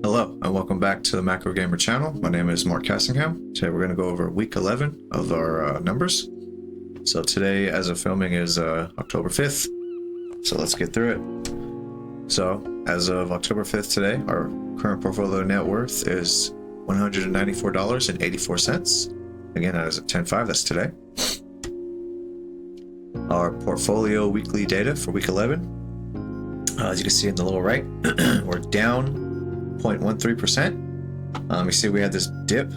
Hello, and welcome back to the Macro Gamer channel. My name is Mark Cassingham. Today we're going to go over week 11 of our numbers. So today, as of filming, is October 5th. So let's get through it. So, as of October 5th today, our current portfolio net worth is $194.84. Again, that is at 10/5, that's today. Our portfolio weekly data for week 11. As you can see in the lower right, we're down 0.13%. You see we had this dip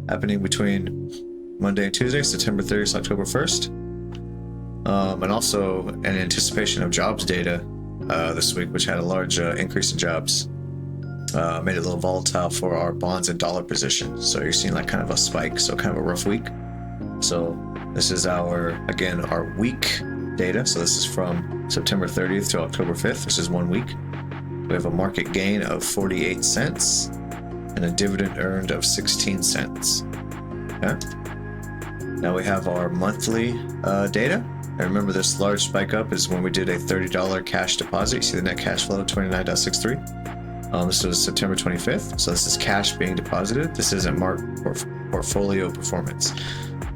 happening between Monday and Tuesday, September 30th, October 1st. And also in anticipation of jobs data this week, which had a large increase in jobs, made it a little volatile for our bonds and dollar position. So you're seeing like kind of a spike, so kind of a rough week. So this is our week data. So this is from September 30th to October 5th. This is 1 week. We have a market gain of 48 cents and a dividend earned of 16 cents. Okay. Now we have our monthly data. And remember, this large spike up is when we did a $30 cash deposit. You see the net cash flow 29.63. This was September 25th. So this is cash being deposited. This isn't marked portfolio performance.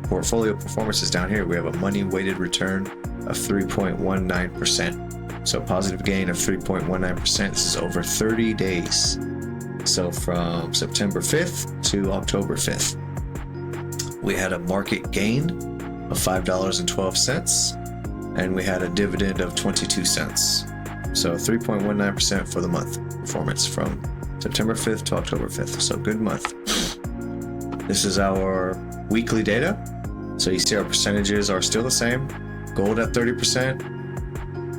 Portfolio performance is down here. We have a money weighted return of 3.19%. So positive gain of 3.19%. This is over 30 days. So from September 5th to October 5th. We had a market gain of $5.12, and we had a dividend of 22 cents. So 3.19% for the month performance from September 5th to October 5th. So good month. This is our weekly data. So you see our percentages are still the same. Gold at 30%,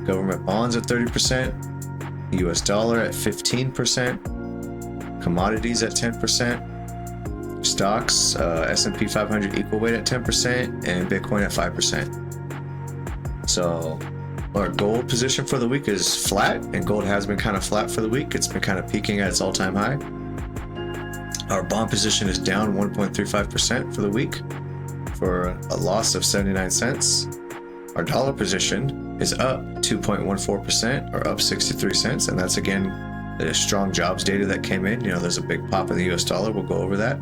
government bonds at 30%, US dollar at 15%, commodities at 10%, stocks, S&P 500 equal weight at 10%, and Bitcoin at 5%. So our gold position for the week is flat, and gold has been kind of flat for the week. It's been kind of peaking at its all-time high. Our bond position is down 1.35% for the week for a loss of 79 cents. Our dollar position is up 2.14% or up 63 cents. And that's again, the strong jobs data that came in. You know, there's a big pop in the US dollar. We'll go over that.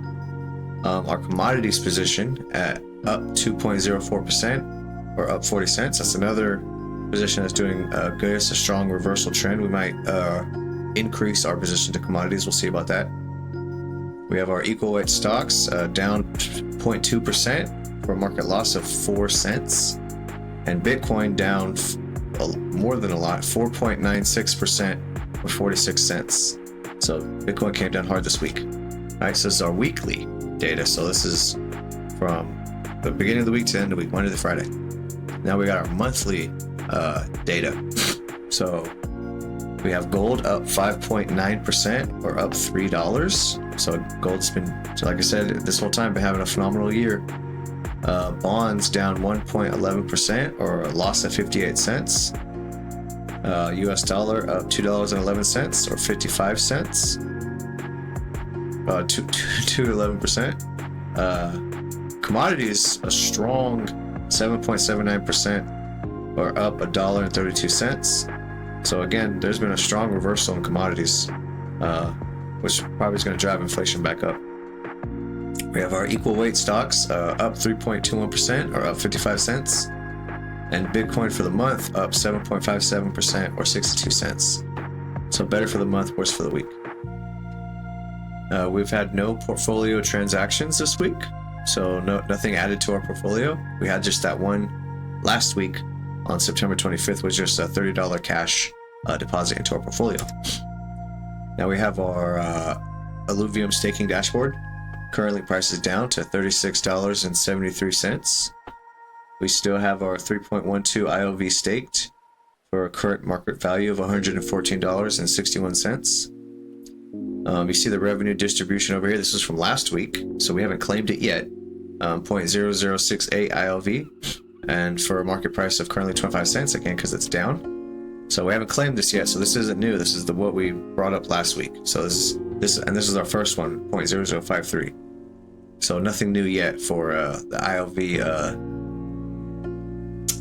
Our commodities position at up 2.04% or up 40 cents. That's another position that's doing good. It's a strong reversal trend. We might increase our position to commodities. We'll see about that. We have our equal weight stocks down 0.2% for a market loss of 4 cents. And Bitcoin down more than a lot, 4.96% or 46 cents. So Bitcoin came down hard this week. All right, so this is our weekly data. So this is from the beginning of the week to the end of the week, Monday to Friday. Now we got our monthly data. So we have gold up 5.9% or up $3. So gold's been, so like I said, this whole time been having a phenomenal year. Bonds down 1.11% or a loss of 58 cents. US dollar up $2.11 or 55 cents. 2.11%. Commodities a strong 7.79% or up $1.32. So again, there's been a strong reversal in commodities, which probably is going to drive inflation back up. We have our equal weight stocks up 3.21% or up 55 cents. And Bitcoin for the month up 7.57% or 62 cents. So better for the month, worse for the week. We've had no portfolio transactions this week. So nothing added to our portfolio. We had just that one last week on September 25th, was just a $30 cash deposit into our portfolio. Now we have our Alluvium staking dashboard. Currently prices down to $36.73. We still have our 3.12 IOV staked for a current market value of $114.61. You see the revenue distribution over here. This is from last week, so we haven't claimed it yet. 0.0068 ILV, and for a market price of currently 25 cents, again, because it's down. So we haven't claimed this yet, so this isn't new. This is what we brought up last week. So this is our first one, 0.0053. So nothing new yet for the ILV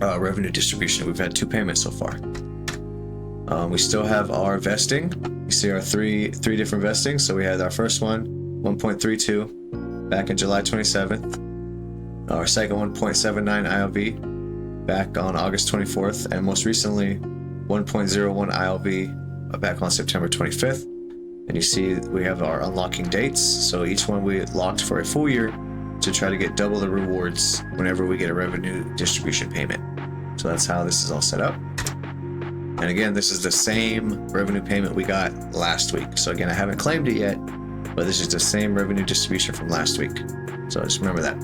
revenue distribution. We've had 2 payments so far. We still have our vesting. You see our three different vestings. So we had our first one, 1.32, back in July 27th. Our second one, 0.79 ILV, back on August 24th, and most recently, 1.01 ILV back on September 25th. And you see we have our unlocking dates. So each one we locked for a full year to try to get double the rewards whenever we get a revenue distribution payment. So that's how this is all set up. And again, this is the same revenue payment we got last week. So again, I haven't claimed it yet, but this is the same revenue distribution from last week. So just remember that.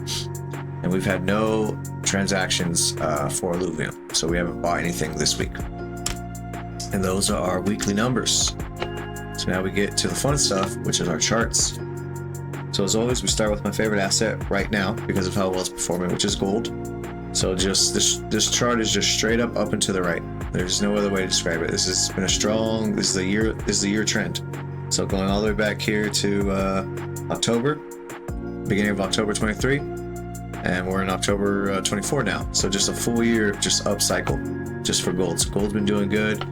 And we've had no transactions for Illuvium. So we haven't bought anything this week. And those are our weekly numbers. So now we get to the fun stuff, which is our charts. So as always, we start with my favorite asset right now because of how well it's performing, which is gold. So just this chart is just straight up and to the right. There's no other way to describe it. This has been a strong, this is the year trend. So going all the way back here to October, beginning of October 23, and we're in October 24 now. So just a full year, just up cycle, just for gold. So gold's been doing good.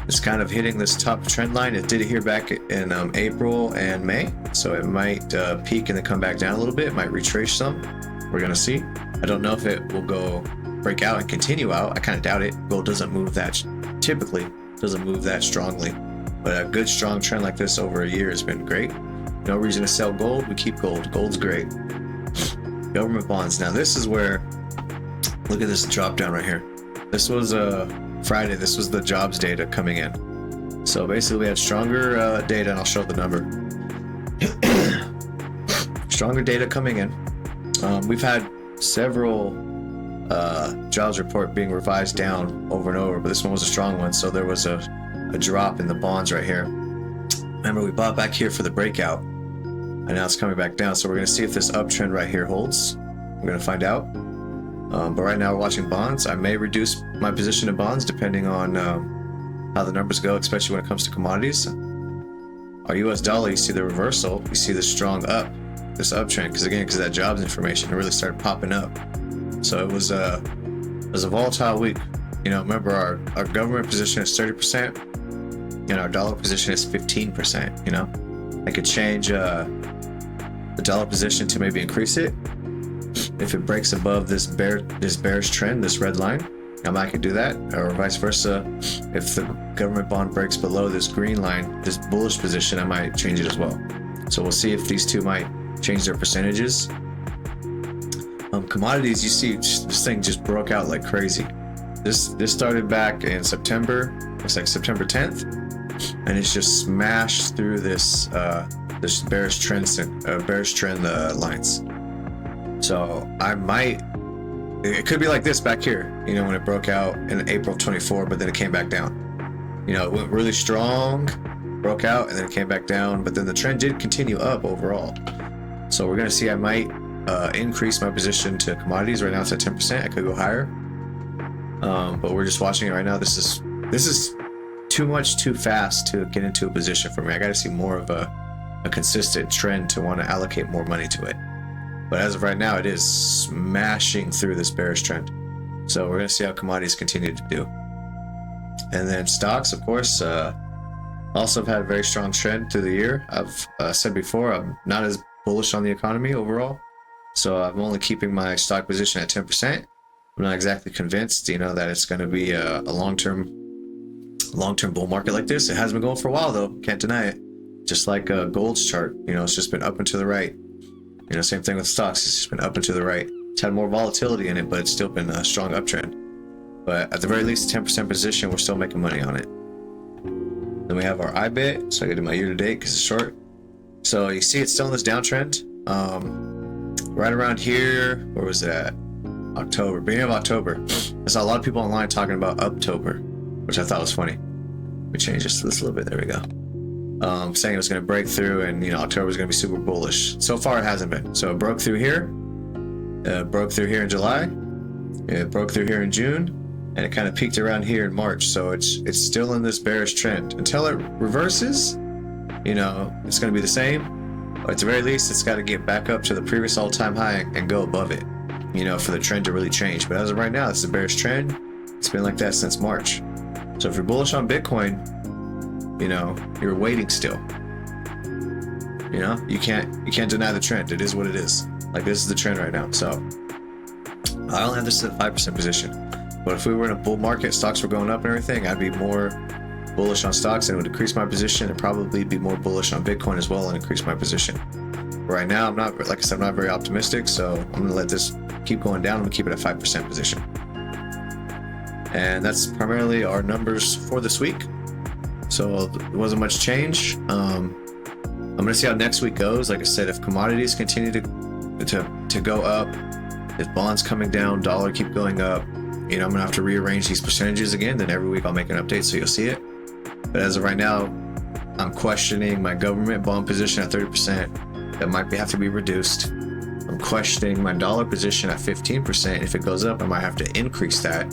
It's kind of hitting this top trend line. It did it here back in April and May. So it might peak and then come back down a little bit. It might retrace some. We're gonna see. I don't know if it will go break out and continue out. I kind of doubt it. Gold doesn't move that, typically doesn't move that strongly. But a good strong trend like this over a year has been great. No reason to sell gold. We keep gold. Gold's great. Government bonds. Now this is where, look at this drop down right here. This was Friday. This was the jobs data coming in. So basically we had stronger data, and I'll show the number. Stronger data coming in. We've had several jobs report being revised down over and over, but this one was a strong one. So there was a drop in the bonds right here. Remember, we bought back here for the breakout, and now it's coming back down. So we're going to see if this uptrend right here holds. We're going to find out. But right now we're watching bonds. I may reduce my position in bonds depending on how the numbers go, especially when it comes to commodities. Our US dollar, you see the reversal. You see the strong up, this uptrend, because of that jobs information, it really started popping up. So it was a volatile week. You know, remember our government position is 30%, and our dollar position is 15%. You know, I could change the dollar position to maybe increase it if it breaks above this bearish trend, this red line. I could do that, or vice versa. If the government bond breaks below this green line, this bullish position, I might change it as well. So we'll see if these two might change their percentages. Commodities, you see this thing just broke out like crazy. This started back in September. Looks like September 10th, and it's just smashed through this bearish trend lines. So it could be like this back here, you know, when it broke out in April 24, but then it came back down. You know, it went really strong, broke out, and then it came back down, but then the trend did continue up overall. So we're going to see, I might increase my position to commodities. Right now it's at 10%. I could go higher. But we're just watching it right now. This is too much too fast to get into a position for me. I got to see more of a consistent trend to want to allocate more money to it. But as of right now, it is smashing through this bearish trend. So we're going to see how commodities continue to do. And then stocks, of course, also have had a very strong trend through the year. I've said before, I'm not as bullish on the economy overall. So I'm only keeping my stock position at 10%. I'm not exactly convinced, you know, that it's going to be a long-term bull market like this. It has been going for a while, though. Can't deny it. Just like gold's chart, you know, it's just been up and to the right. You know, same thing with stocks. It's just been up and to the right. It's had more volatility in it, but it's still been a strong uptrend. But at the very least, 10% position, we're still making money on it. Then we have our IBIT. So I gotta do my year-to-date because it's short. So you see it's still in this downtrend. Right around here, where was that? October, beginning of October. I saw a lot of people online talking about Uptober, which I thought was funny. We changed this a little bit. There we go. Saying it was going to break through, and you know, October was going to be super bullish. So far, it hasn't been. So it broke through here, broke through here in July, it broke through here in June, and it kind of peaked around here in March. So it's still in this bearish trend until it reverses. You know, it's going to be the same. Or at the very least, it's got to get back up to the previous all-time high and go above it. You know, for the trend to really change. But as of right now, it's a bearish trend. It's been like that since March. So if you're bullish on Bitcoin, you know, you're waiting still. You know, you can't deny the trend. It is what it is. Like, this is the trend right now. So I only have this at a 5% position. But if we were in a bull market, stocks were going up and everything, I'd be more bullish on stocks and it would increase my position, and probably be more bullish on Bitcoin as well and increase my position. Right now, I'm not, like I said, I'm not very optimistic, so I'm gonna let this keep going down. I'm gonna keep it at 5% position. And that's primarily our numbers for this week. So there wasn't much change. I'm gonna see how next week goes. Like I said, if commodities continue to go up, if bonds coming down, dollar keep going up, you know, I'm gonna have to rearrange these percentages again. Then every week I'll make an update so you'll see it. But as of right now, I'm questioning my government bond position at 30%. That might have to be reduced. I'm questioning my dollar position at 15%. If it goes up, I might have to increase that.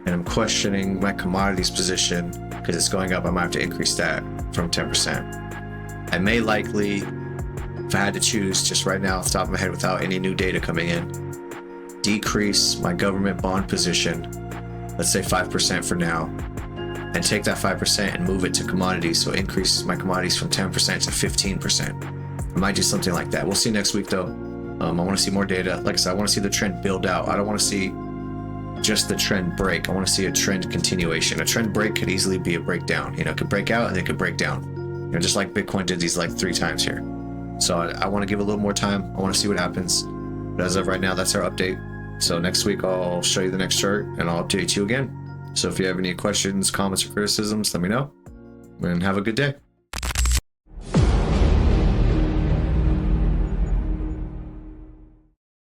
And I'm questioning my commodities position because it's going up. I might have to increase that from 10%. I may likely, if I had to choose just right now off the top of my head without any new data coming in, decrease my government bond position, let's say 5% for now, and take that 5% and move it to commodities. So it increases my commodities from 10% to 15%. I might do something like that. We'll see next week though. I want to see more data. Like I said, I want to see the trend build out. I don't want to see just the trend break. I want to see a trend continuation. A trend break could easily be a breakdown. You know, it could break out and it could break down. You know, just like Bitcoin did these like 3 times here. So I want to give it a little more time. I want to see what happens. But as of right now, that's our update. So next week I'll show you the next chart and I'll update you again. So if you have any questions, comments, or criticisms, let me know. And have a good day.